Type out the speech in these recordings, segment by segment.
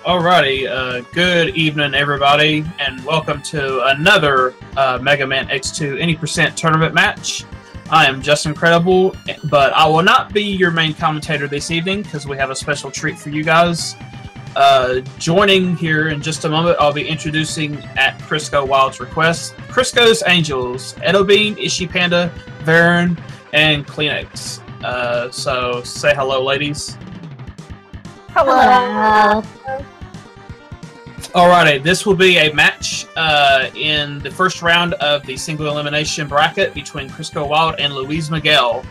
Alrighty, good evening, everybody, and welcome to another Mega Man X2 Any Percent tournament match. I am Justin Credible, but I will not be your main commentator this evening because we have a special treat for you guys. Joining here in just a moment, I'll be introducing at CriscoWild's request, Crisco's Angels, Edobean, Ishi Panda, Varen, and Kleenex. So say hello, ladies. Hello. Alrighty, this will be a match in the first round of the single elimination bracket between CriscoWild and LuizMiguel.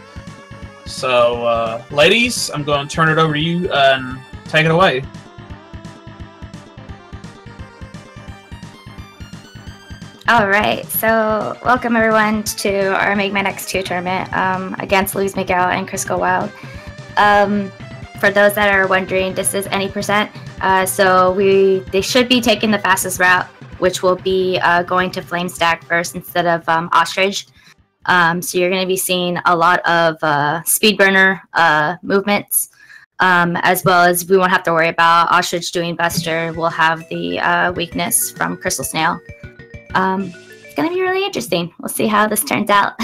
So, ladies, I'm going to turn it over to you and take it away. Alright, so welcome everyone to our Mega Man X2 tournament against LuizMiguel and CriscoWild. For those that are wondering, this is any percent. So they should be taking the fastest route, which will be going to Flame Stack first instead of Ostrich. So you're going to be seeing a lot of speed burner movements, as well as we won't have to worry about Ostrich doing Buster. We'll have the weakness from Crystal Snail. It's going to be really interesting. We'll see how this turns out.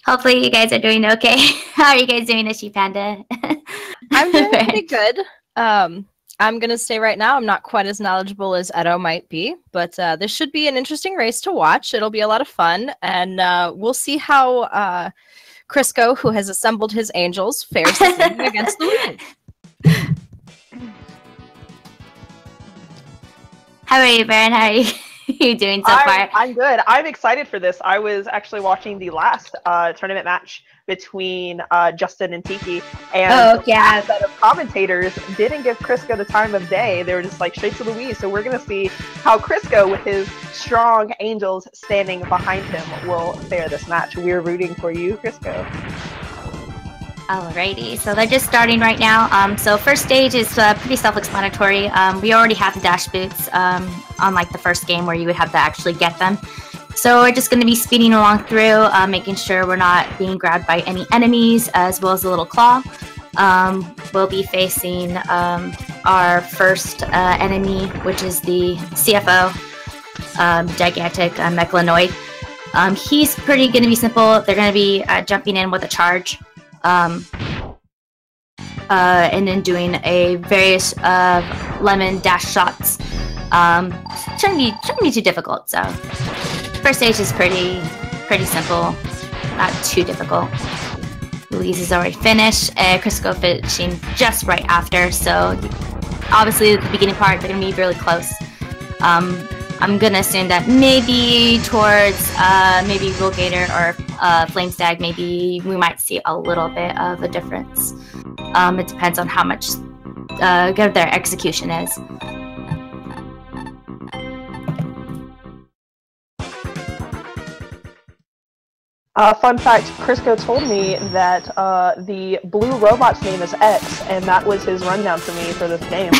Hopefully you guys are doing okay. How are you guys doing, Ishi Panda? I'm doing pretty good. I'm going to say right now I'm not quite as knowledgeable as Edo might be, but this should be an interesting race to watch. It'll be a lot of fun, and we'll see how Crisco, who has assembled his angels, fares against the Louis. How are you, Baron? How are you doing so far? I'm good. I'm excited for this. I was actually watching the last tournament match between Justin and Tiki, and the set of commentators didn't give Crisco the time of day. They were just like straight to Louise. So we're gonna see how Crisco, with his strong angels standing behind him, will fare this match. We're rooting for you, Crisco. Alrighty, so they're just starting right now. So first stage is pretty self-explanatory. We already have the dash boots, unlike the first game where you would have to actually get them. So we're just going to be speeding along through, making sure we're not being grabbed by any enemies, as well as the little claw. We'll be facing our first enemy, which is the CFO, gigantic Mechlanoid. He's pretty going to be simple. They're going to be jumping in with a charge. And then doing a various lemon dash shots. Shouldn't be too difficult. So first stage is pretty simple, not too difficult. Louise is already finished. Crisco finishing just right after. So obviously the beginning part they're gonna be really close. I'm gonna assume that maybe towards maybe Rogator or Flame Stag, maybe we might see a little bit of a difference. It depends on how much good their execution is. Fun fact, Crisco told me that the blue robot's name is X, and that was his rundown to me for this game.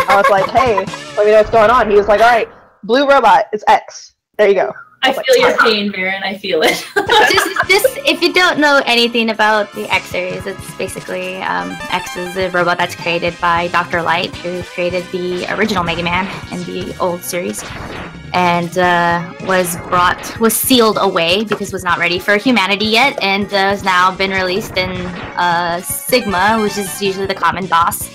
I was like, hey, let me know what's going on. He was like, all right, blue robot is X. There you go. I feel your pain, Baron. I feel it. just if you don't know anything about the X series, it's basically X is a robot that's created by Dr. Light, who created the original Mega Man in the old series, and was sealed away because was not ready for humanity yet, and has now been released in Sigma, which is usually the common boss.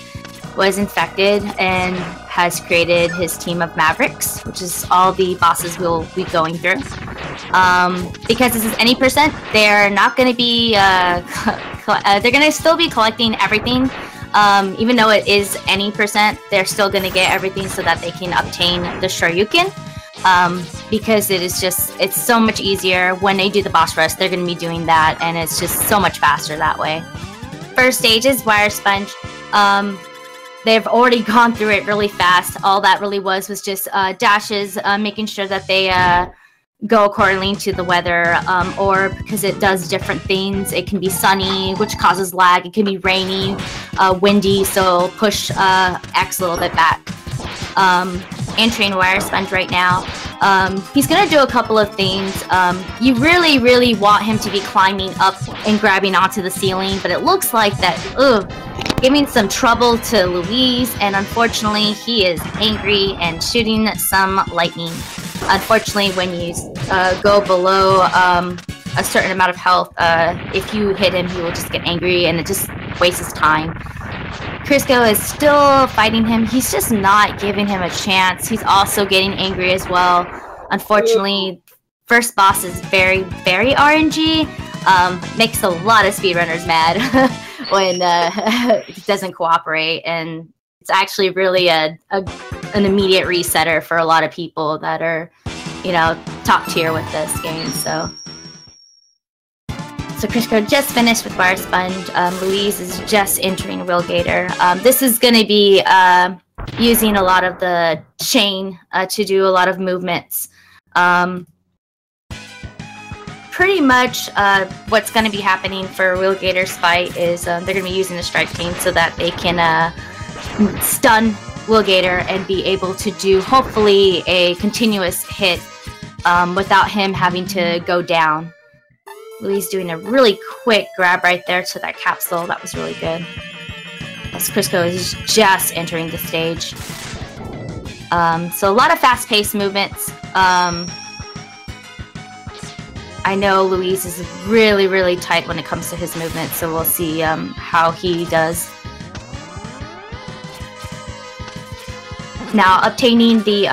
Was infected and has created his team of Mavericks, which is all the bosses we'll be going through. Because this is any percent, they're not going to be, they're going to still be collecting everything. Even though it is any percent, they're still going to get everything so that they can obtain the Shoryuken. Because it's so much easier when they do the boss rush, they're going to be doing that, and it's just so much faster that way. First stage is Wire Sponge. They've already gone through it really fast. All that really was just dashes, making sure that they go accordingly to the weather, or because it does different things. It can be sunny, which causes lag. It can be rainy, windy, so push X a little bit back. Entering Wire Sponge right now. He's gonna do a couple of things. You really, really want him to be climbing up and grabbing onto the ceiling, but it looks like that, giving some trouble to Luis, and unfortunately he is angry and shooting some lightning. Unfortunately, when you go below a certain amount of health, if you hit him, he will just get angry and it just wastes his time. Crisco is still fighting him. He's just not giving him a chance. He's also getting angry as well. Unfortunately, first boss is very, very RNG. Makes a lot of speedrunners mad when it doesn't cooperate, and it's actually really an immediate resetter for a lot of people that are, you know, top tier with this game. So Crisco just finished with Fire Sponge. Luis is just entering Wheelgator. This is going to be using a lot of the chain to do a lot of movements. Pretty much what's going to be happening for Wheelgator's fight is they're going to be using the strike chain so that they can stun Wheelgator and be able to do hopefully a continuous hit without him having to go down. Luis doing a really quick grab right there to that capsule. That was really good. As Crisco is just entering the stage. So a lot of fast-paced movements. I know Luis is really, really tight when it comes to his movement, so we'll see how he does. Now, obtaining the,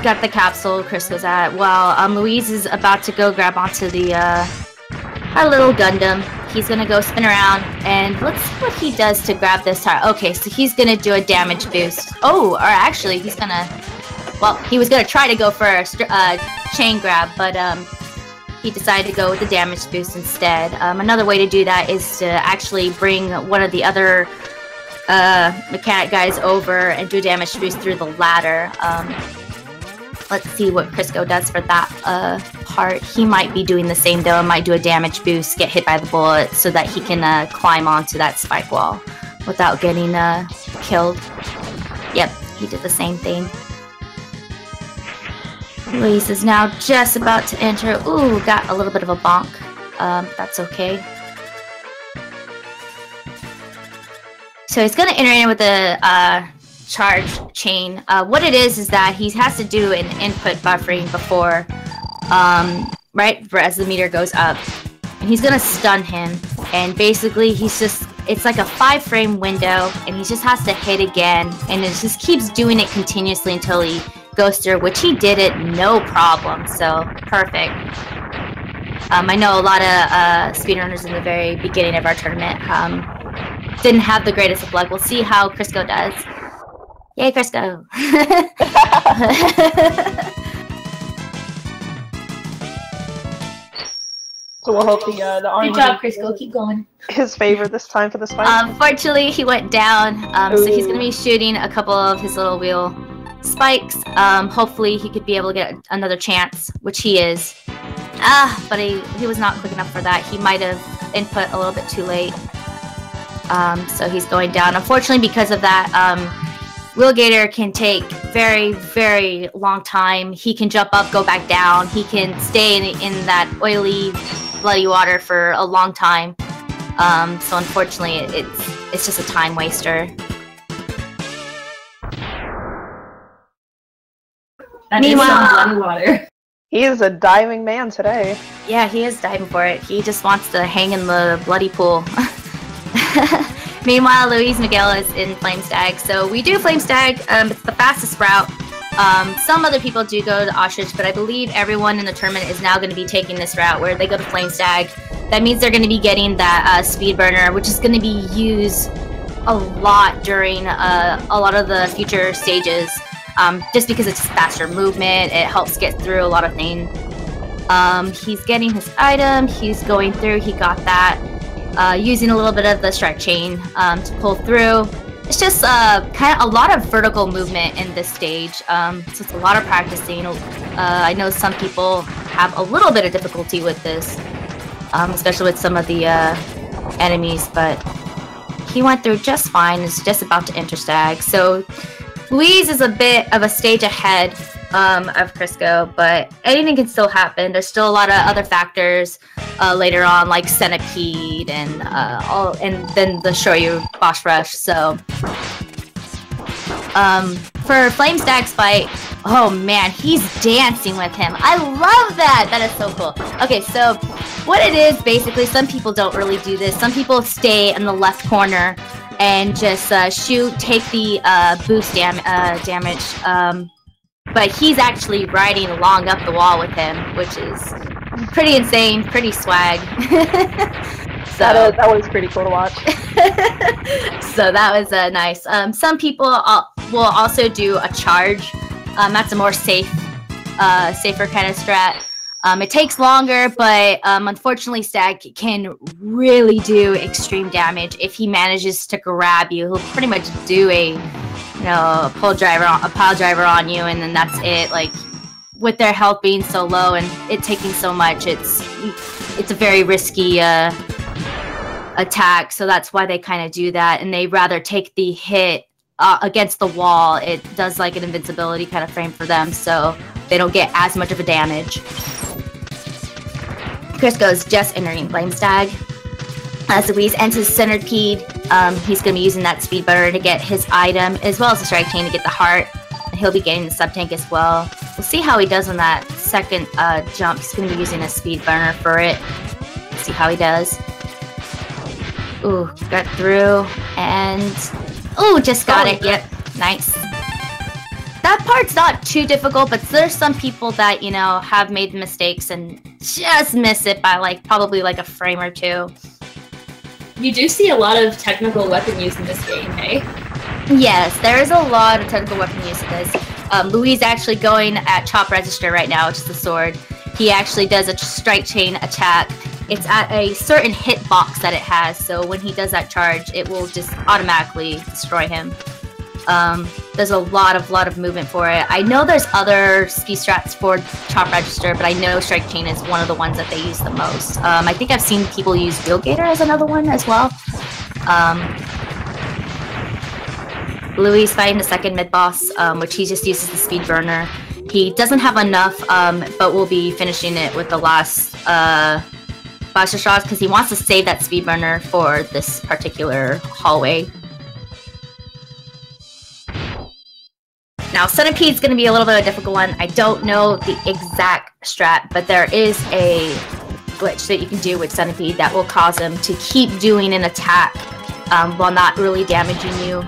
got the capsule Crisco's at, while Luis is about to go grab onto the, our little Gundam. He's gonna go spin around, and let's see what he does to grab this tire. Okay, so he's gonna do a damage boost. Oh, or actually, he's gonna, well, he was gonna try to go for a chain grab, but he decided to go with the damage boost instead. Another way to do that is to actually bring one of the other mechanic guys over and do a damage boost through the ladder. Let's see what Crisco does for that part. He might be doing the same though. Might do a damage boost, get hit by the bullet so that he can climb onto that spike wall without getting killed. Yep, he did the same thing. Luis is now just about to enter. Ooh, got a little bit of a bonk. That's okay. So he's going to enter in with the charge chain. What it is that he has to do an input buffering before, right, as the meter goes up. And he's going to stun him. And basically, he's just, it's like a 5-frame window, and he just has to hit again. And it just keeps doing it continuously until he goes through, which he did it no problem. So, perfect. I know a lot of speedrunners in the very beginning of our tournament didn't have the greatest of luck. We'll see how Crisco does. Yay, Crisco! So we'll hope the RNG. Good job, Crisco. Keep going. His favor this time for this fight. Unfortunately, he went down. So he's going to be shooting a couple of his little wheel spikes. Hopefully, he could be able to get another chance, which he is. But he was not quick enough for that. He might have input a little bit too late. So he's going down. Unfortunately, because of that, Wheelgator can take very, very long time. He can jump up, go back down. He can stay in that oily, bloody water for a long time. So unfortunately, it's just a time waster. Meanwhile, bloody water. He is a diving man today. Yeah, he is diving for it. He just wants to hang in the bloody pool. Meanwhile, LuizMiguel is in Flame Stag. So we do Flame Stag. It's the fastest route. Some other people do go to Ostrich, but I believe everyone in the tournament is now going to be taking this route where they go to Flame Stag. That means they're going to be getting that Speed Burner, which is going to be used a lot during a lot of the future stages. Just because it's faster movement, it helps get through a lot of things. He's getting his item. He's going through. He got that. Using a little bit of the strike chain to pull through. It's just kind of a lot of vertical movement in this stage, so it's a lot of practicing. I know some people have a little bit of difficulty with this, especially with some of the enemies, but he went through just fine. Is just about to enter Stag. So Luis is a bit of a stage ahead of Crisco, but anything can still happen. There's still a lot of other factors later on, like Centipede and then the Shoryu boss rush. So for Flame Stag's fight, oh man, he's dancing with him. I love that. That is so cool. Okay, so what it is basically, some people don't really do this. Some people stay in the left corner and just take the boost damage. But he's actually riding along up the wall with him, which is pretty insane, pretty swag. So that was pretty cool to watch. So that was nice. Some people will also do a charge. That's a more safer kind of strat. It takes longer, but unfortunately, Stag can really do extreme damage. If he manages to grab you, he'll pretty much do a pile driver on you, and then that's it. Like, with their health being so low and it taking so much, it's a very risky attack. So that's why they kind of do that, and they rather take the hit against the wall. It does like an invincibility kind of frame for them, so they don't get as much of a damage. Crisco is just entering Flame Stag. As Luis enters Centipede, he's going to be using that speed burner to get his item, as well as the strike chain to get the heart. And he'll be getting the sub-tank as well. We'll see how he does on that second jump. He's going to be using a speed burner for it. See how he does. Ooh, got through, and ooh, just got it. Yep, nice. That part's not too difficult, but there's some people that, have made mistakes and just miss it by probably a frame or two. You do see a lot of technical weapon use in this game, hey? Yes, there is a lot of technical weapon use in this. Luis actually going at Chop Register right now, which is the sword. He actually does a strike chain attack. It's at a certain hit box that it has, so when he does that charge, it will just automatically destroy him. There's a lot of movement for it. I know there's other ski strats for Chop Register, but I know Strike Chain is one of the ones that they use the most. I think I've seen people use Wheel Gator as another one as well. Luis fighting the second mid-boss, which he just uses the speed burner. He doesn't have enough, but will be finishing it with the last Blaster Shots because he wants to save that speed burner for this particular hallway. Now, Centipede's going to be a little bit of a difficult one. I don't know the exact strat, but there is a glitch that you can do with Centipede that will cause him to keep doing an attack while not really damaging you.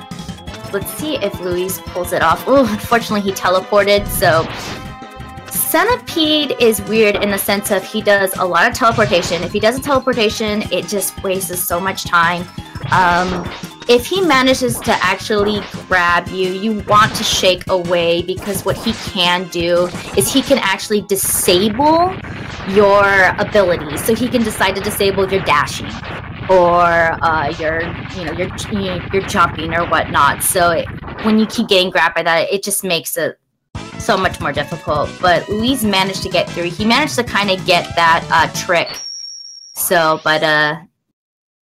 Let's see if Luis pulls it off. Oh, unfortunately, he teleported, so Centipede is weird in the sense of he does a lot of teleportation. If he does a teleportation, it just wastes so much time. If he manages to actually grab you, you want to shake away because what he can do is he can actually disable your abilities. So he can decide to disable your dashing or your jumping or whatnot. So when you keep getting grabbed by that, it just makes it so much more difficult. But Luis managed to get through. He managed to kind of get that trick. So, but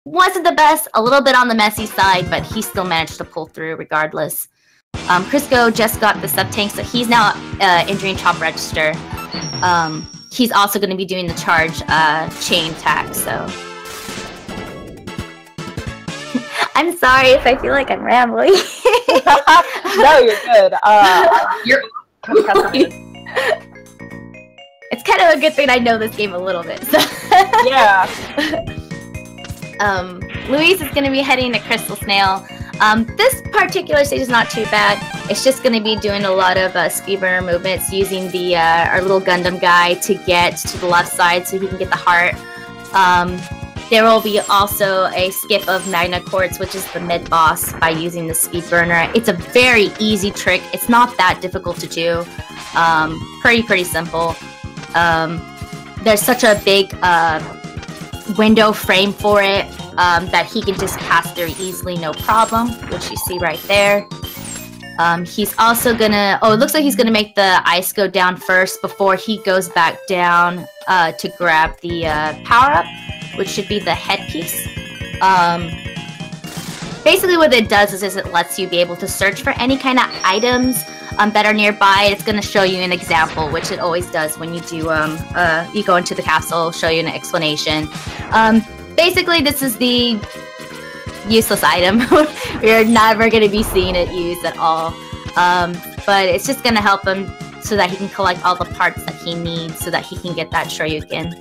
wasn't the best, a little bit on the messy side, but he still managed to pull through regardless. Crisco just got the sub-tank, so he's now entering Chop Register. He's also going to be doing the charge chain attack, so... I'm sorry if I feel like I'm rambling. No, you're good. It's kind of a good thing I know this game a little bit, so... Yeah. Luis is going to be heading to Crystal Snail. This particular stage is not too bad. It's just going to be doing a lot of speedrunner movements using the our little Gundam guy to get to the left side so he can get the heart. There will be also a skip of Magna Quartz, which is the mid-boss, by using the speed burner. It's a very easy trick. It's not that difficult to do. Pretty simple. There's such a big window frame for it that he can just pass through easily, no problem, which you see right there. He's also gonna, it looks like he's gonna make the ice go down first before he goes back down to grab the power-up, which should be the headpiece. Basically what it does is it lets you be able to search for any kind of items that are nearby. It's going to show you an example, which it always does when you do you go into the capsule, show you an explanation. Basically, this is the useless item. You're never going to be seeing it used at all, but it's just going to help him so that he can collect all the parts that he needs so that he can get that Shoryuken.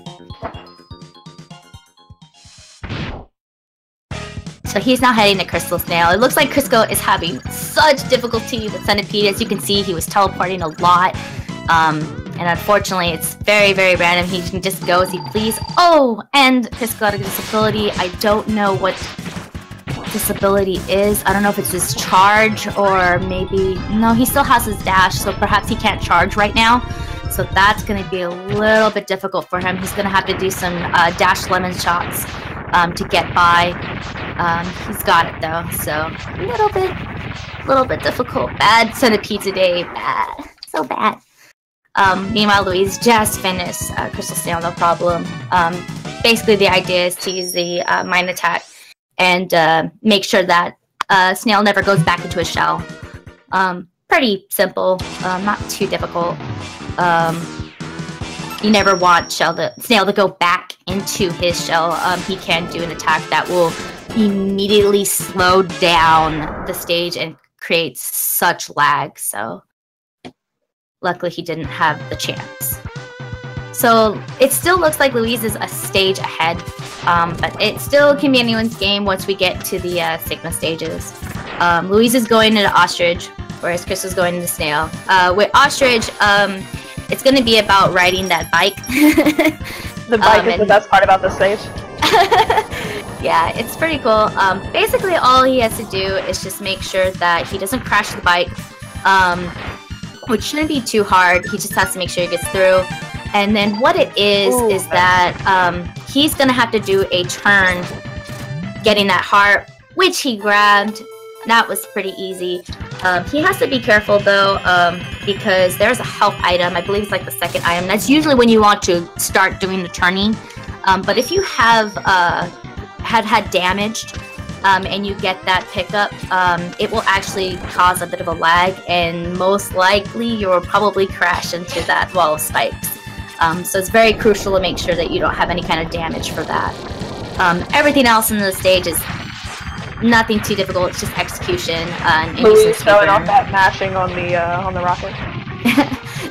So he's now heading to Crystal Snail. It looks like Crisco is having such difficulty with Centipede. As you can see, he was teleporting a lot. And unfortunately, it's very, very random. He can just go as he please. Oh, and Crisco got a disability. I don't know what disability is. I don't know if it's his charge or maybe... No, he still has his dash, so perhaps he can't charge right now. So that's going to be a little bit difficult for him. He's going to have to do some dash lemon shots to get by. He's got it though, so a little bit difficult. Bad Centipede today. Bad. So bad. Meanwhile, Louise just finished Crystal Snail, no problem. Basically, the idea is to use the Mind Attack and make sure that Snail never goes back into his shell. Pretty simple, not too difficult. You never want Snail to go back into his shell. He can do an attack that will immediately slow down the stage and create such lag, so luckily he didn't have the chance. So it still looks like Louise is a stage ahead, but it still can be anyone's game once we get to the Sigma stages. Louise is going into Ostrich, whereas Chris is going into Snail. With Ostrich, it's going to be about riding that bike. The bike is the best part about this stage. Yeah, it's pretty cool. Basically, all he has to do is just make sure that he doesn't crash the bike, which shouldn't be too hard. He just has to make sure he gets through. And then what it is that he's going to have to do a turn getting that heart, which he grabbed. That was pretty easy. He has to be careful though, because there's a health item. I believe it's like the second item. That's usually when you want to start doing the turning. But if you have had damaged and you get that pickup, it will actually cause a bit of a lag, and most likely you will probably crash into that wall of spikes. So it's very crucial to make sure that you don't have any kind of damage for that. Everything else in the stage is nothing too difficult. It's just execution. And Louis showing off that mashing on the rocket.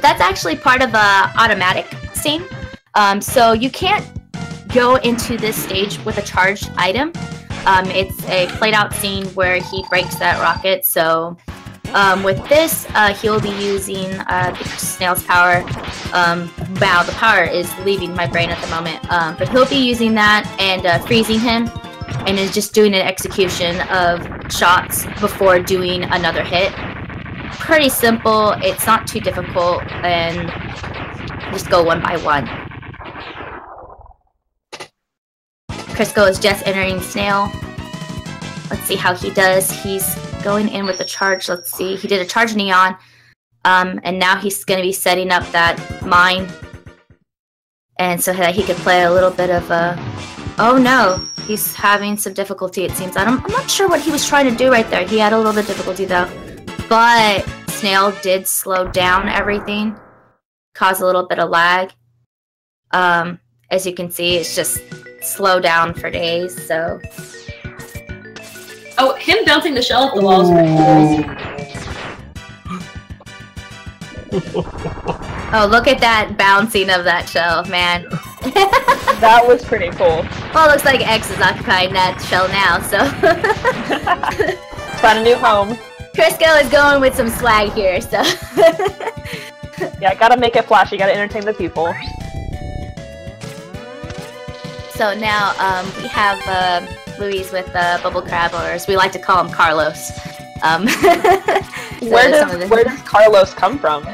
That's actually part of a automatic scene. So you can't go into this stage with a charged item. It's a played out scene where he breaks that rocket. So with this, he'll be using the Snail's power. Wow, the power is leaving my brain at the moment. But he'll be using that and freezing him, and is just doing an execution of shots before doing another hit. Pretty simple. It's not too difficult, and just go one by one. Crisco is just entering Snail. Let's see how he does. He's going in with the charge. Let's see. He did a charge neon. And now he's going to be setting up that mine. And so that he could play a little bit of a... Oh no. He's having some difficulty, it seems. I'm not sure what he was trying to do right there. He had a little bit of difficulty though. But Snail did slow down everything. Cause a little bit of lag. As you can see, it's just slow down for days, so... Oh, him bouncing the shell off the wall is pretty cool. Oh, look at that bouncing of that shell, man. That was pretty cool. Well, it looks like X is occupying that shell now, so... Found a new home. Crisco is going with some swag here, so... Yeah, gotta make it flashy, gotta entertain the people. So now, we have, Louise with Bubble Crab, or as we like to call him, Carlos. Where does Carlos come from?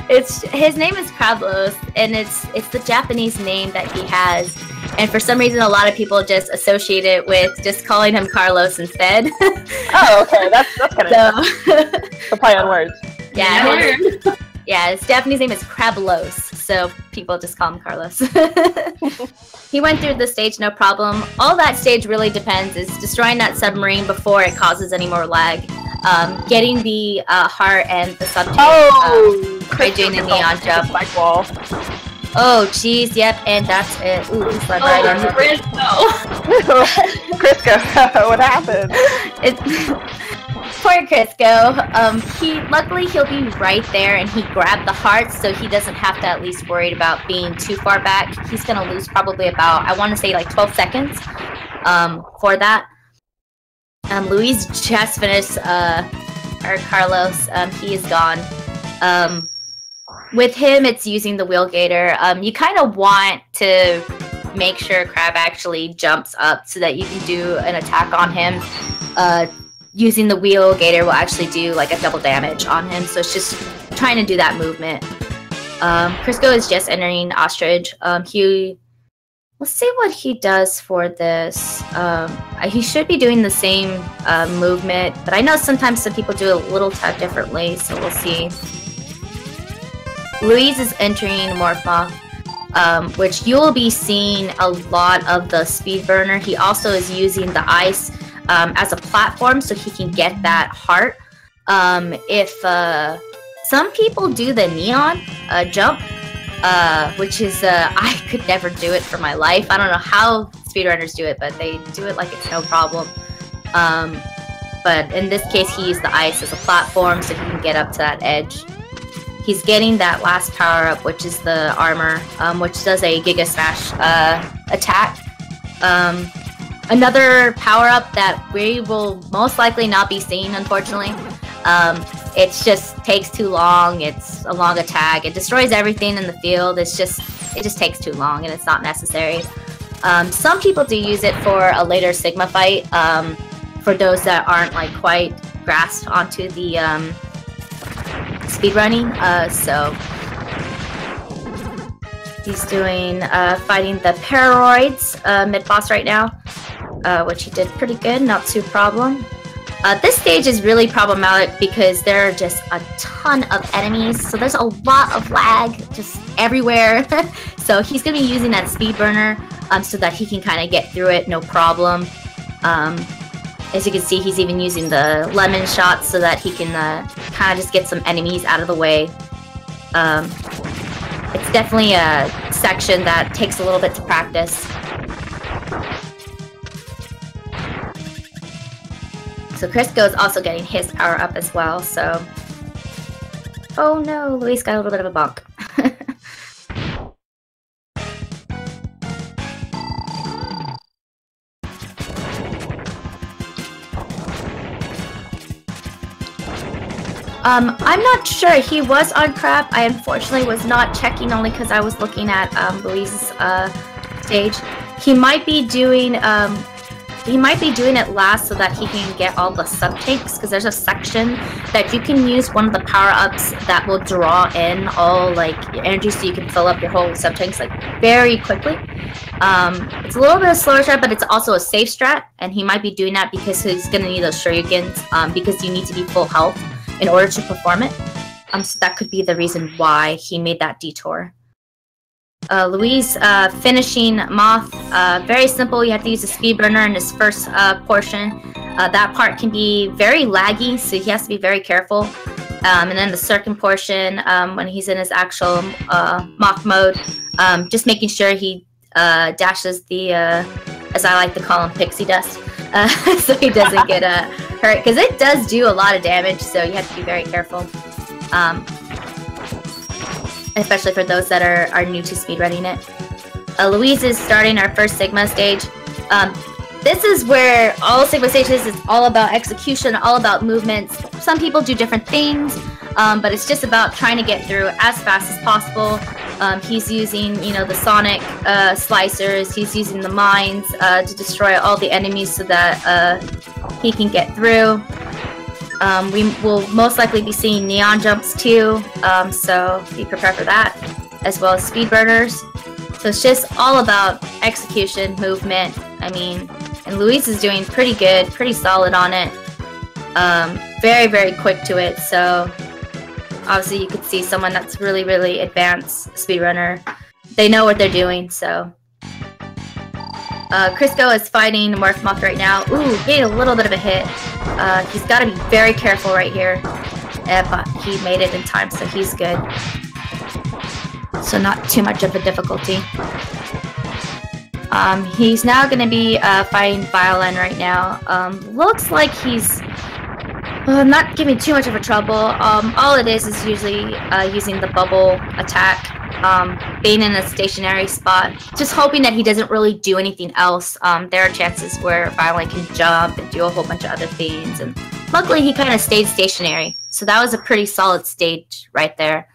His name is Crablos, and it's the Japanese name that he has. And for some reason, a lot of people just associate it with just calling him Carlos instead. Oh, okay, that's kind of so play on words. Yeah, his Japanese name is Crablos, so people just call him Carlos. He went through the stage no problem. All that stage really depends is destroying that submarine before it causes any more lag. getting the heart and the subject by doing the neon jump. Wall. Oh, jeez, yep, and that's it. Ooh, he's right on it. Crisco, what happened? Poor Crisco. Luckily he'll be right there, and he grabbed the heart, so he doesn't have to at least worry about being too far back. He's gonna lose probably about, I want to say, like 12 seconds for that. Luis just finished, or Carlos, he is gone. With him, it's using the wheel gator. You kind of want to make sure Crab actually jumps up so that you can do an attack on him. Using the wheel gator will actually do like a double damage on him, so it's just trying to do that movement. Crisco is just entering Ostrich. Let's see what he does for this. He should be doing the same movement, but I know sometimes some people do it a little tad differently, so we'll see. Luis is entering Morphmoth, which you'll be seeing a lot of the speed burner. He also is using the ice as a platform so he can get that heart. If some people do the neon jump, which is I could never do it for my life. I don't know how speedrunners do it, but they do it like it's no problem. But in this case, he used the ice as a platform so he can get up to that edge. He's getting that last power-up, which is the armor, which does a Giga Smash attack. Another power-up that we will most likely not be seeing, unfortunately. It just takes too long. It's a long attack. It destroys everything in the field. It just takes too long, and it's not necessary. Some people do use it for a later Sigma fight, for those that aren't like quite grasped onto the speedrunning. So he's doing fighting the Paroroids mid-boss right now, which he did pretty good, not too problem. This stage is really problematic because there are just a ton of enemies, so there's a lot of lag just everywhere. So he's going to be using that speed burner so that he can kind of get through it, no problem. As you can see, he's even using the lemon shot so that he can kind of just get some enemies out of the way. It's definitely a section that takes a little bit to practice. So Crisco is also getting his power up as well, so... Oh no, Luis got a little bit of a bump. I'm not sure. He was on Crab. I unfortunately was not checking only because I was looking at Luis's stage. He might be doing it last so that he can get all the sub-tanks, because there's a section that you can use one of the power-ups that will draw in all like your energy so you can fill up your whole sub-tanks like very quickly. It's a little bit of a slower strat, but it's also a safe strat, and he might be doing that because he's going to need those shurikens, because you need to be full health in order to perform it. So that could be the reason why he made that detour. Luis finishing Moth, very simple. You have to use a speed burner in his first portion. That part can be very laggy, so he has to be very careful. And then the second portion, when he's in his actual Moth mode, just making sure he dashes the, as I like to call him, pixie dust, so he doesn't get hurt, because it does do a lot of damage, so you have to be very careful. Especially for those that are new to speedrunning it. Luis is starting our first Sigma stage. This is where all Sigma stages is all about execution, all about movements. Some people do different things, but it's just about trying to get through as fast as possible. He's using, you know, the sonic slicers. He's using the mines to destroy all the enemies so that he can get through. We will most likely be seeing neon jumps too, so be prepared for that, as well as speed burners. So it's just all about execution, movement. I mean, and Luis is doing pretty good, pretty solid on it. Very, very quick to it, so obviously you could see someone that's really, really advanced speedrunner. They know what they're doing, so. Crisco is fighting Morphmoth right now. Ooh, getting a little bit of a hit. He's got to be very careful right here. But he made it in time, so he's good. So not too much of a difficulty. He's now going to be fighting Violin right now. Looks like he's not giving too much of a trouble. All it is usually using the bubble attack, being in a stationary spot, just hoping that he doesn't really do anything else. There are chances where Violin can jump and do a whole bunch of other things, and luckily he kind of stayed stationary. So that was a pretty solid stage right there.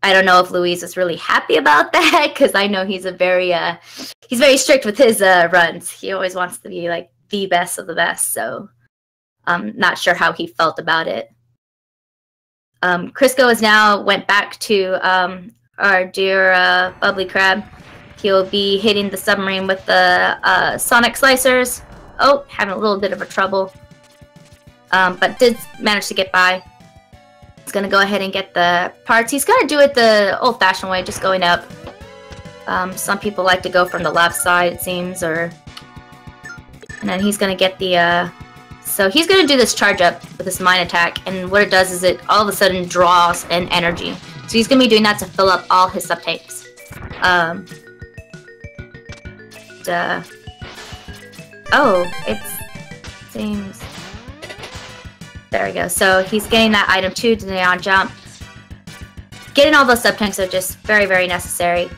I don't know if Luis is really happy about that, because I know he's very strict with his runs. He always wants to be like the best of the best, so I'm not sure how he felt about it. Crisco has now went back to our dear Bubbly Crab. He'll be hitting the submarine with the Sonic Slicers. Oh, having a little bit of a trouble, but did manage to get by. He's gonna go ahead and get the parts. He's gonna do it the old-fashioned way, just going up. Some people like to go from the left side, it seems, and then he's gonna get the, so he's gonna do this charge up with this mine attack, and what it does is it all of a sudden draws an energy. So he's gonna be doing that to fill up all his sub-tanks. Oh, it seems... There we go. So he's getting that item 2 to the neon jump. Getting all those sub-tanks are just very, very necessary.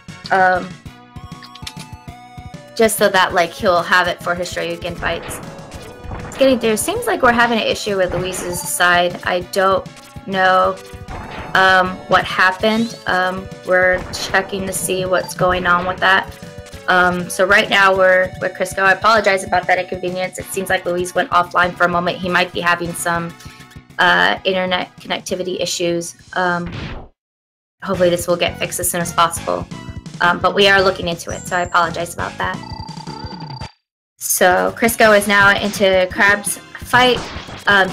Just so that, like, he'll have it for his Shoryuken fights. It's getting through. Seems like we're having an issue with Luis's side. I don't know what happened. We're checking to see what's going on with that. So right now we're with Crisco. I apologize about that inconvenience. It seems like Luis went offline for a moment. He might be having some internet connectivity issues. Hopefully this will get fixed as soon as possible. But we are looking into it, so I apologize about that. So Crisco is now into Crab's fight.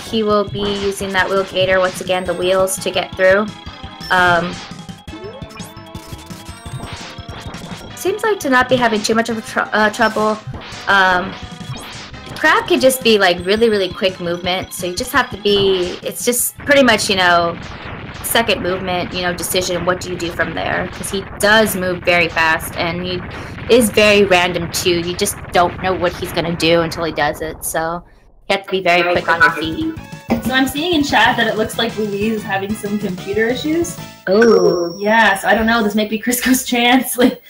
He will be using that wheel gator, once again, the wheels, to get through. Seems like to not be having too much of a trouble. Crab can just be like really, really quick movement, so you just have to be, it's just pretty much, you know, second movement, you know, decision, what do you do from there? Because he does move very fast, and he is very random too. You just don't know what he's going to do until he does it, so you have to be very quick on your feet. So I'm seeing in chat that it looks like Luis is having some computer issues. Oh. Yeah, so I don't know, this might be Crisco's chance. Like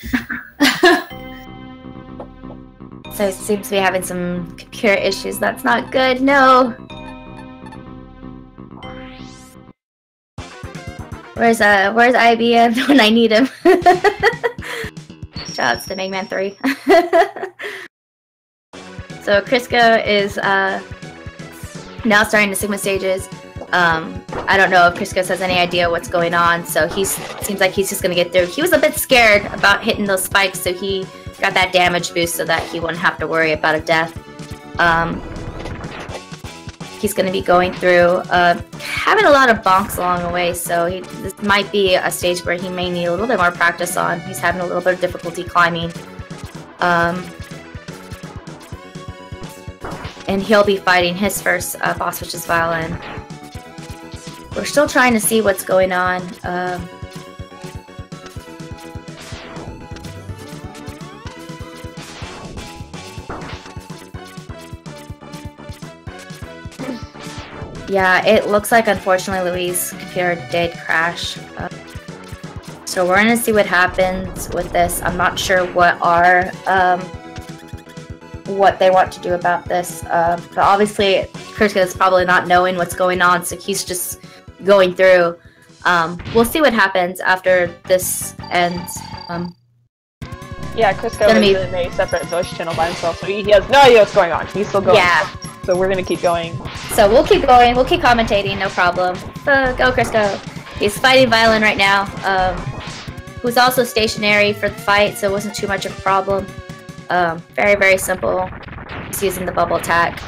So he seems to be having some computer issues. That's not good, no. Where's IBM when I need him? Shoutouts to Mega Man 3. So Crisco is now starting the Sigma stages. I don't know if Crisco has any idea what's going on, so seems like he's just gonna get through. He was a bit scared about hitting those spikes, so he got that damage boost so that he wouldn't have to worry about a death. He's gonna be going through, having a lot of bonks along the way, so this might be a stage where he may need a little bit more practice on. He's having a little bit of difficulty climbing. And he'll be fighting his first boss, which is Violin. We're still trying to see what's going on. Yeah, it looks like, unfortunately, Luis' computer did crash. So we're gonna see what happens with this. I'm not sure what they want to do about this. But obviously, Crisco is probably not knowing what's going on, so he's just going through. We'll see what happens after this ends. Yeah, Crisco is in a separate voice channel by himself, so he has no idea what's going on. He's still going. Yeah. So we're gonna keep going. So we'll keep going. We'll keep commentating, no problem. So go, Crisco. He's fighting Violin right now, who's also stationary for the fight, so it wasn't too much of a problem. Very, very simple. He's using the bubble attack.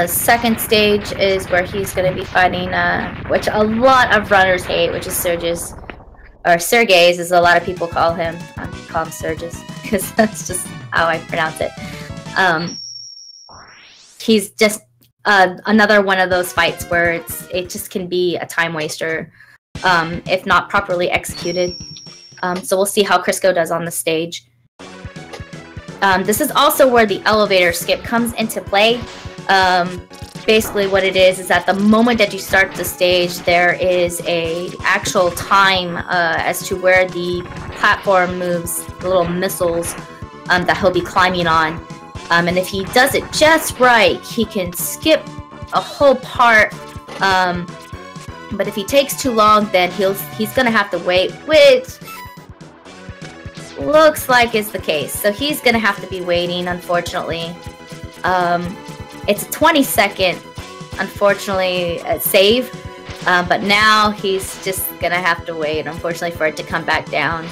Second stage is where he's going to be fighting, which a lot of runners hate, which is Sergis. Or Sergei's, as a lot of people call him. I call him Sergis. because that's just how I pronounce it. He's just another one of those fights where it just can be a time waster if not properly executed. So we'll see how Crisco does on the stage. This is also where the elevator skip comes into play. Basically what it is that the moment that you start the stage, there is a actual time as to where the platform moves, the little missiles that he'll be climbing on. And if he does it just right, he can skip a whole part. But if he takes too long, then he's gonna have to wait, which looks like is the case. So he's gonna have to be waiting, unfortunately. It's a 20-second, unfortunately, save. But now he's just gonna have to wait, unfortunately, for it to come back down.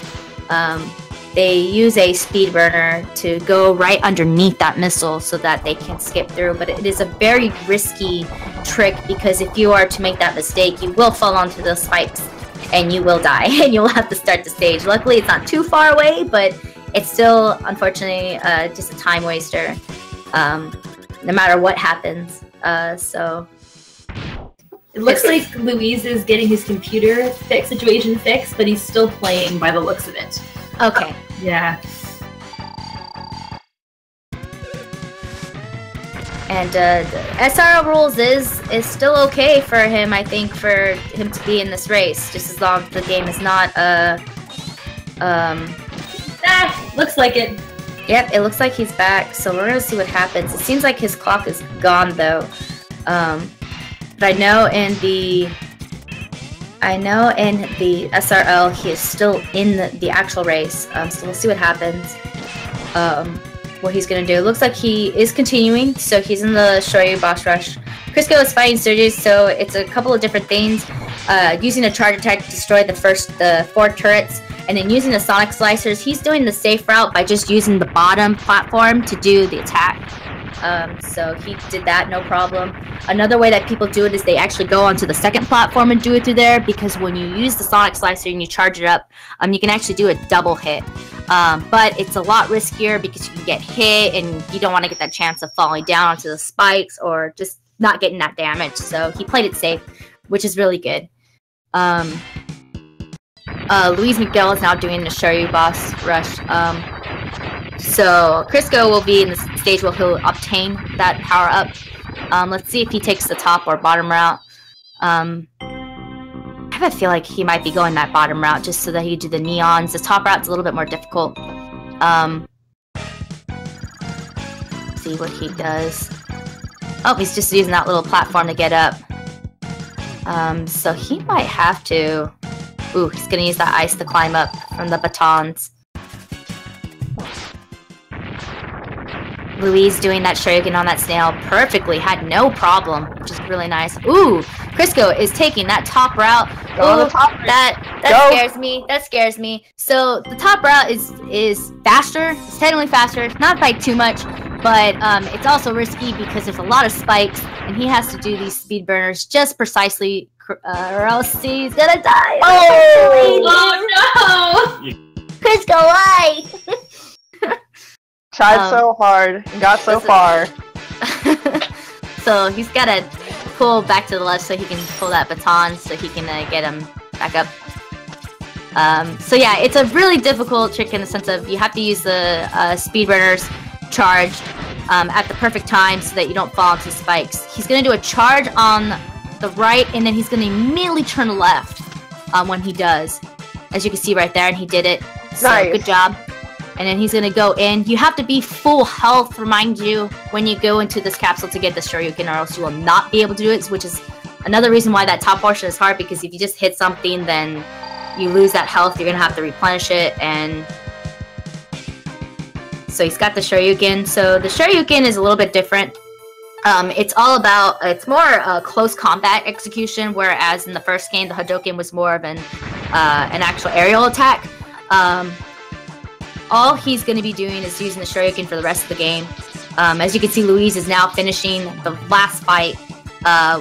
They use a speed burner to go right underneath that missile so that they can skip through, but it is a very risky trick because if you are to make that mistake, you will fall onto those spikes and you will die and you'll have to start the stage. Luckily, it's not too far away, but it's still, unfortunately, just a time waster, no matter what happens. So it looks like Luis is getting his computer situation fixed, but he's still playing by the looks of it. Okay. Yeah. And the SRL rules is still okay for him, I think, for him to be in this race, just as long as the game is not looks like it. Yep, it looks like he's back, so we're gonna see what happens. It seems like his clock is gone though. But I know in the SRL he is still in the actual race. So we'll see what happens. What he's gonna do. It looks like he is continuing, so he's in the Shoryu boss rush. Crisco is fighting Surges, so it's a couple of different things. Using a charge attack to destroy the 4 turrets, and then using the sonic slicers. He's doing the safe route by just using the bottom platform to do the attack. So he did that, no problem. Another way that people do it is they actually go onto the second platform and do it through there, because when you use the sonic slicer and you charge it up, you can actually do a double hit. But it's a lot riskier because you can get hit and you don't want to get that chance of falling down onto the spikes or just not getting that damage. So he played it safe, which is really good. LuizMiguel is now doing the Shoryu boss rush. So Crisco will be in the stage where he'll obtain that power up. Let's see if he takes the top or bottom route. I have a feel like he might be going that bottom route just so that he can do the neons. The top route's a little bit more difficult. See what he does. Oh, he's just using that little platform to get up. So he might have to... Ooh, he's gonna use that ice to climb up from the batons. Luis doing that Shoryuken on that snail perfectly, had no problem, which is really nice. Ooh, Crisco is taking that top route. Ooh, that scares me. That scares me. So the top route is faster. It's technically faster, not by too much, but it's also risky because there's a lot of spikes, and he has to do these speed burners just precisely, or else he's gonna die. Oh no! Crisco, why? Tried so hard and got so far. So he's got to pull back to the left so he can pull that baton so he can get him back up. So yeah, it's a really difficult trick in the sense of you have to use the speed burners charged at the perfect time so that you don't fall into spikes. He's going to do a charge on the right, and then he's going to immediately turn left when he does. As you can see right there, and he did it. So nice. Good job. And then he's going to go in. You have to be full health, remind you, when you go into this capsule to get the Shoryuken, or else you will not be able to do it, which is another reason why that top portion is hard, because if you just hit something, then you lose that health. You're going to have to replenish it, and so he's got the Shoryuken. So the Shoryuken is a little bit different. It's more close combat execution, whereas in the first game, the Hadouken was more of an actual aerial attack. All he's going to be doing is using the Shoryuken for the rest of the game. As you can see, Luis is now finishing the last fight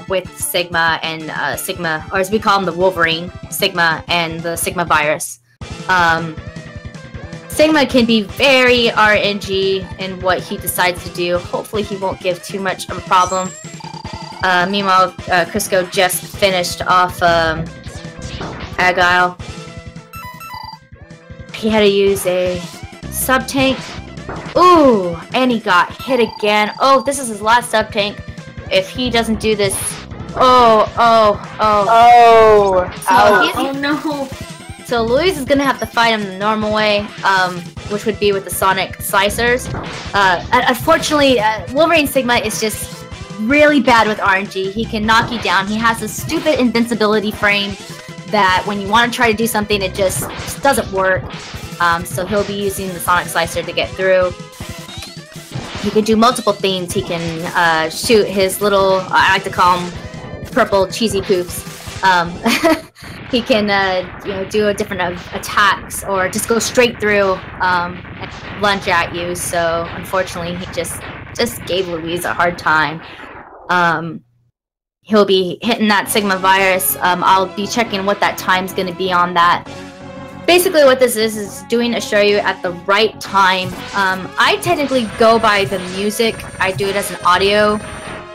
with Sigma and Sigma, or as we call him, the Wolverine, Sigma, and the Sigma virus. Sigma can be very RNG in what he decides to do. Hopefully he won't give too much of a problem. Meanwhile, Crisco just finished off Agile. He had to use a sub-tank. Ooh, and he got hit again. Oh, this is his last sub-tank. If he doesn't do this... Oh no. So Luis is gonna have to fight him the normal way, which would be with the Sonic Slicers. Unfortunately, Wolverine Sigma is just really bad with RNG. He can knock you down. He has a stupid invincibility frame that when you want to try to do something, it just doesn't work. So he'll be using the Sonic Slicer to get through. He can do multiple things. He can shoot his little, I like to call them purple cheesy poops. He can do a different attacks or just go straight through and lunge at you. So unfortunately, he just gave Luis a hard time. He'll be hitting that Sigma virus. I'll be checking what that time's going to be on that. Basically what this is doing a Shoryu at the right time. I technically go by the music. I do it as an audio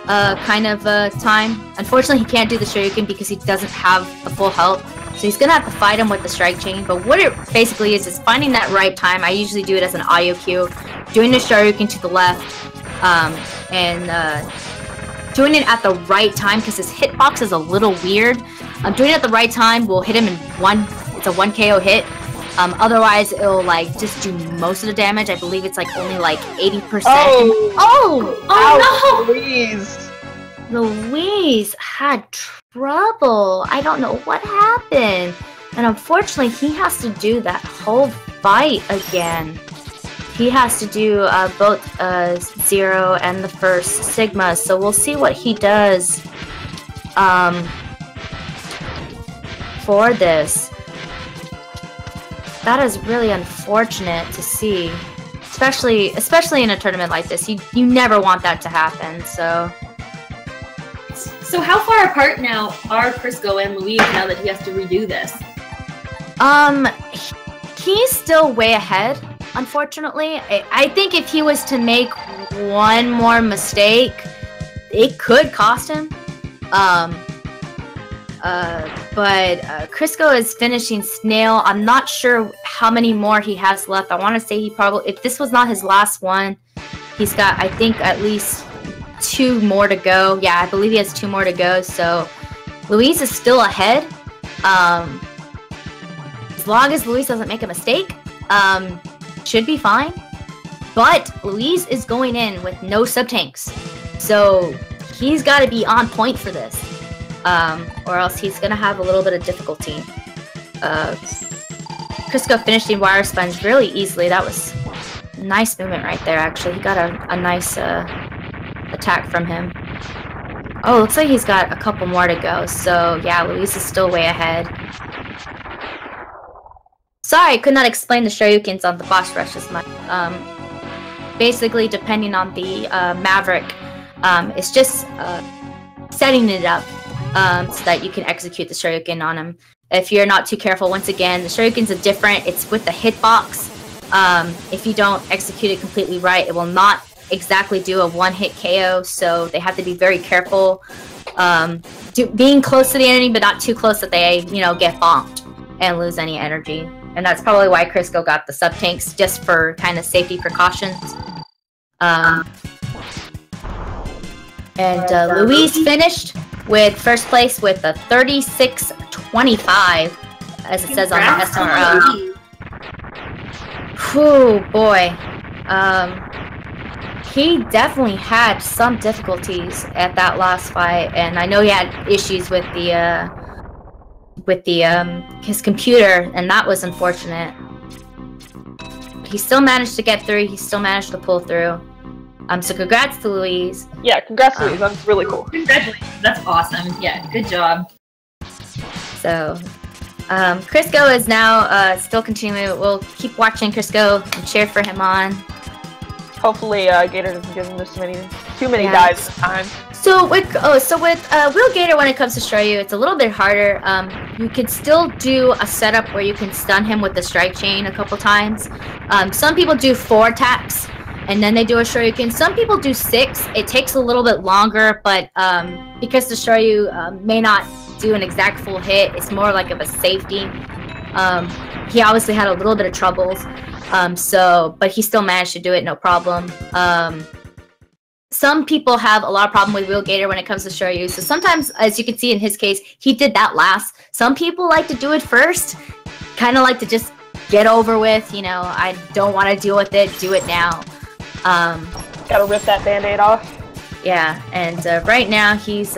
kind of time. Unfortunately, he can't do the Shoryuken because he doesn't have a full health. So he's going to have to fight him with the strike chain. But what it basically is finding that right time. I usually do it as an audio cue. Doing the Shoryuken to the left. Doing it at the right time because his hitbox is a little weird. Doing it at the right time will hit him in it's a 1 KO hit. Otherwise, it'll like just do most of the damage. I believe it's like only like 80%. Oh no! Luis had trouble. I don't know what happened. And unfortunately, he has to do that whole fight again. He has to do both Zero and the first Sigma. So we'll see what he does for this. That is really unfortunate to see, especially in a tournament like this. You never want that to happen. So how far apart now are Crisco and Luis now that he has to redo this? He's still way ahead. Unfortunately, I think if he was to make one more mistake, it could cost him. But Crisco is finishing Snail. I'm not sure how many more he has left. I want to say he probably, if this was not his last one, he's got, I think, at least 2 more to go. Yeah, I believe he has 2 more to go. So Luis is still ahead. As long as Luis doesn't make a mistake, should be fine. But Luis is going in with no sub-tanks. So he's got to be on point for this. Or else he's going to have a little bit of difficulty. Crisco finished the Wire Sponge really easily. That was a nice movement right there, actually. He got a nice attack from him. Oh, looks like he's got a couple more to go. So, yeah, Luis is still way ahead. Sorry, I could not explain the Shoryukens on the boss rush as much. Basically, depending on the Maverick, it's just setting it up. So that you can execute the Shoryuken on him. If you're not too careful, once again, the Shoryukens are different. It's with the hitbox. If you don't execute it completely right, it will not exactly do a one-hit KO, so they have to be very careful. Being close to the enemy, but not too close that they, get bonked and lose any energy. And that's probably why Crisco got the sub-tanks, just for kind of safety precautions. Luis finished with first place with a 36-25, as it says on the SRO. Whew, boy. He definitely had some difficulties at that last fight, and I know he had issues with his computer, and that was unfortunate. But he still managed to get through. He still managed to pull through. So congrats to Luis. Yeah, congrats to Luis. That's really cool. Congratulations. That's awesome. Yeah, good job. So, Crisco is now still continuing. We'll keep watching Crisco and cheer for him on. Hopefully, Gator doesn't give him too many Too many dives this time. So with Wheel Gator, when it comes to Shoryu, it's a little bit harder. You could still do a setup where you can stun him with the strike chain a couple times. Some people do 4 taps and then they do a Shoryuken. Some people do 6. It takes a little bit longer, but because the Shoryu may not do an exact full hit, it's more like of a safety. He obviously had a little bit of troubles, but he still managed to do it, no problem. Some people have a lot of problem with Wheel Gator when it comes to Shoryu, so sometimes, as you can see in his case, he did that last. Some people like to do it first, kind of like to just get over with, you know, I don't want to deal with it, do it now. Gotta rip that band-aid off. Yeah, and right now he's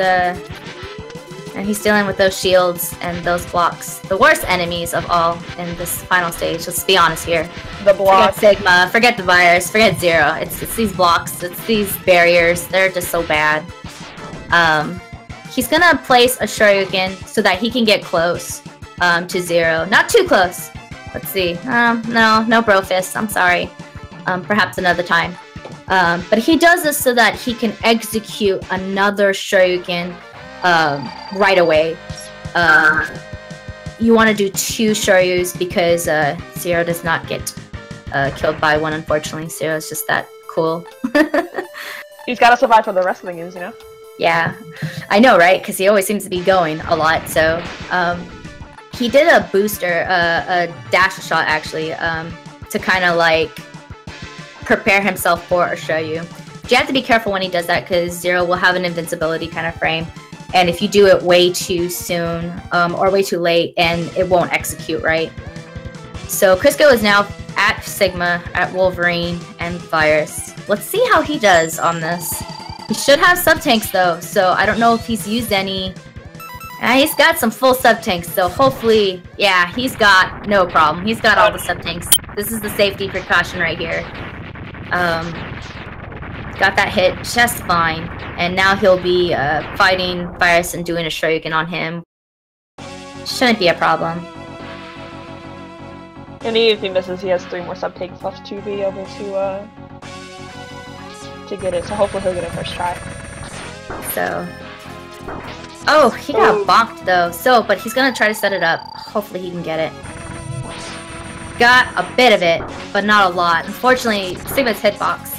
dealing with those shields and those blocks. The worst enemies of all in this final stage, let's be honest here. The blocks. Forget Sigma, forget the virus, forget Zero. It's these blocks, it's these barriers. They're just so bad. He's gonna place a Shoryuken so that he can get close to Zero. Not too close. Let's see. No bro fist. I'm sorry. Perhaps another time. But he does this so that he can execute another Shoryuken right away. You want to do 2 Shoryus because Zero does not get killed by one, unfortunately. Zero is just that cool. He's got to survive for the rest of the games, you know? Yeah, I know, right? Because he always seems to be going a lot. So he did a booster, a dash shot actually, to kind of like prepare himself for a Shoryu. You have to be careful when he does that because Zero will have an invincibility kind of frame. And if you do it way too soon or way too late, and it won't execute right. So Crisco is now at Sigma, at Wolverine, and Virus. Let's see how he does on this. He should have sub-tanks though, so I don't know if he's used any. He's got some full sub-tanks, so hopefully, yeah, he's got no problem. He's got all the sub-tanks. This is the safety precaution right here. Got that hit just fine, and now he'll be fighting Virus and doing a Shoryuken on him. Shouldn't be a problem. And even if he misses, he has 3 more sub-takes left to be able to get it, so hopefully he'll get it first try. So... Oh, he got bonked though, but he's gonna try to set it up. Hopefully he can get it. Got a bit of it, but not a lot. Unfortunately, Sigma's hitbox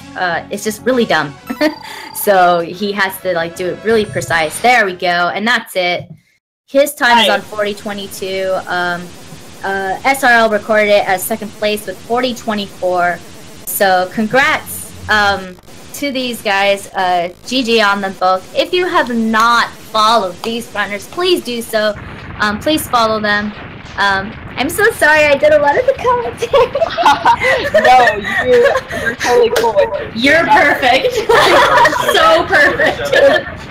is just really dumb. So he has to like do it really precise. There we go, and that's it. His time is on 40:22. SRL recorded it as 2nd place with 40:24. So congrats to these guys. GG on them both. If you have not followed these runners, please do so. Please follow them. I'm so sorry I did a lot of the commentary. No, you're totally cool with it. You're perfect. So perfect.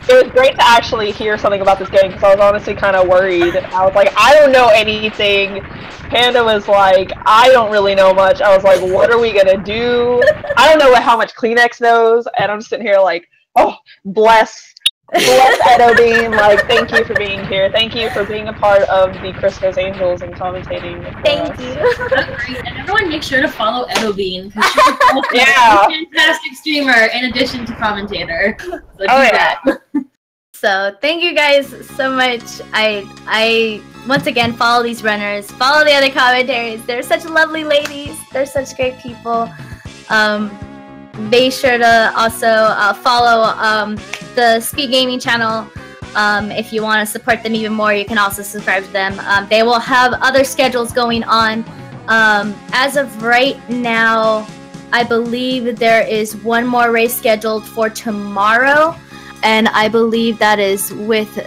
It was great to actually hear something about this game because I was honestly kind of worried. I was like, I don't know anything. Panda was like, I don't really know much. I was like, what are we gonna do? I don't know how much Kleenex knows, and I'm just sitting here like, oh, bless Edo Bean, like, thank you for being here. Thank you for being a part of the Crisco's Angels and commentating. Thank you. That's great. And everyone make sure to follow Edo Bean because she's a fantastic streamer in addition to commentator. So do that. So thank you guys so much. I once again follow these runners, follow the other commentaries. They're such lovely ladies. They're such great people. Be sure to also follow the Speed Gaming channel. If you want to support them even more, you can also subscribe to them. They will have other schedules going on. As of right now, I believe there is one more race scheduled for tomorrow, and I believe that is with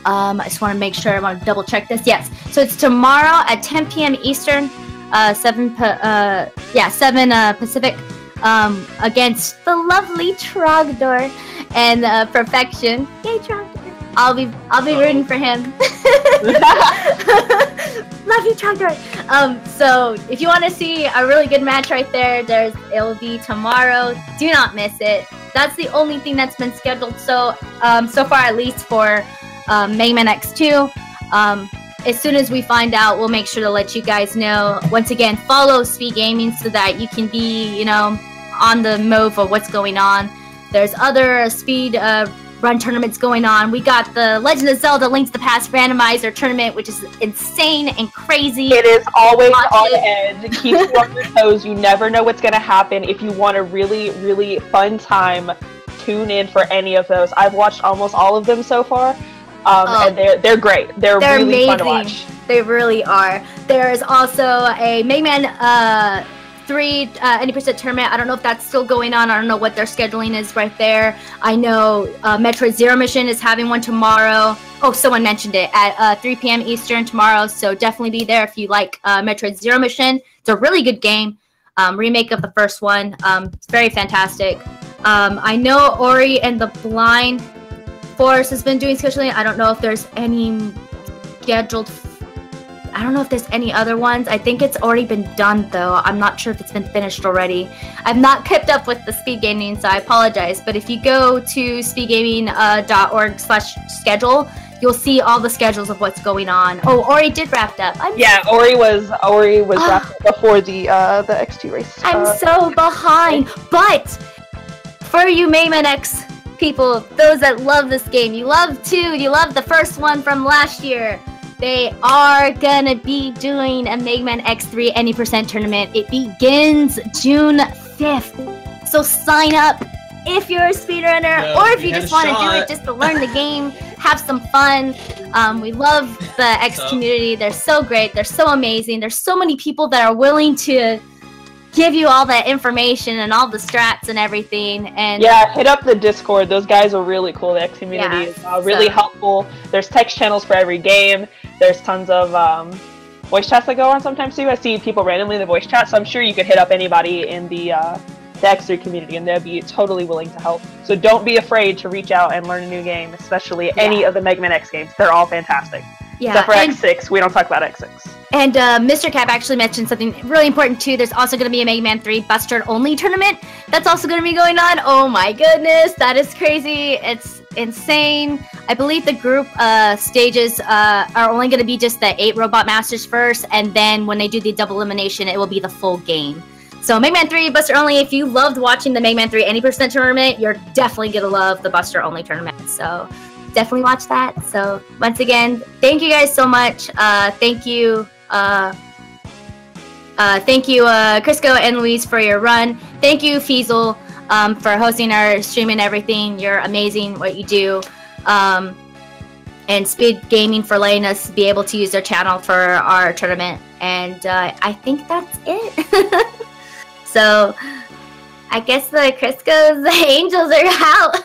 I just want to make sure, I want to double check this. Yes, so it's tomorrow at 10 p.m. Eastern, 7 Pacific, against the lovely Trogdor and Perfection. Yay, Trogdor! I'll be rooting for him. Love you, Trogdor. So if you want to see a really good match right there, it will be tomorrow. Do not miss it. That's the only thing that's been scheduled so far, at least for Mega Man X2. As soon as we find out, we'll make sure to let you guys know. Once again, follow Speed Gaming so that you can be, on the move of what's going on. There's other speed run tournaments going on. We got the Legend of Zelda Link to the Past randomizer tournament, which is insane and crazy. It is always on edge. It keeps you on your toes. You never know what's going to happen. If you want a really, really fun time, tune in for any of those. I've watched almost all of them so far, and they're great. They're really amazing. Fun to watch. They really are. There is also a Mega Man 3 any% tournament. I don't know if that's still going on. I don't know what their scheduling is right there. I know Metroid Zero Mission is having one tomorrow. Oh, someone mentioned it at 3 p.m. Eastern tomorrow. So definitely be there if you like Metroid Zero Mission. It's a really good game. Remake of the first one. It's very fantastic. I know Ori and the Blind Forest has been doing scheduling. I don't know if there's any scheduled. I don't know if there's any other ones. I think it's already been done, though. I'm not sure if it's been finished already. I've not kept up with the speed gaming, so I apologize. But if you go to speedgaming.org/schedule, you'll see all the schedules of what's going on. Oh, Ori did wrapped up. Ori was wrapped up before the X2 race. I'm so behind. But for you Mega Man X people, those that love this game, you love 2, you love the first one from last year. They are gonna be doing a Mega Man X3 any% tournament. It begins June 5th. So sign up if you're a speedrunner or if you just want to do it just to learn the game, have some fun. We love the X community. They're so great. They're so amazing. There's so many people that are willing to give you all that information and all the strats and everything. And yeah, hit up the Discord. Those guys are really cool. The X community is really helpful. There's text channels for every game. There's tons of voice chats that go on sometimes too. I see people randomly in the voice chat, so I'm sure you could hit up anybody in the X3 community and they'll be totally willing to help. So don't be afraid to reach out and learn a new game, especially any of the Mega Man X games. They're all fantastic. Yeah, except for X6. We don't talk about X6. And Mr. Cap actually mentioned something really important too. There's also going to be a Mega Man 3 Buster only tournament that's also going to be going on. Oh my goodness, that is crazy. It's insane. I believe the group stages are only going to be just the 8 Robot Masters first, and then when they do the double elimination, it will be the full game. So Mega Man 3 Buster only. If you loved watching the Mega Man 3 any% tournament, you're definitely going to love the Buster only tournament. So definitely watch that. So once again, thank you guys so much. Thank you Crisco and Luis for your run. Thank you Feasel for hosting our stream and everything. You're amazing what you do. And Speed Gaming for letting us be able to use their channel for our tournament. And I think that's it. So I guess the Crisco's, the Angels are out.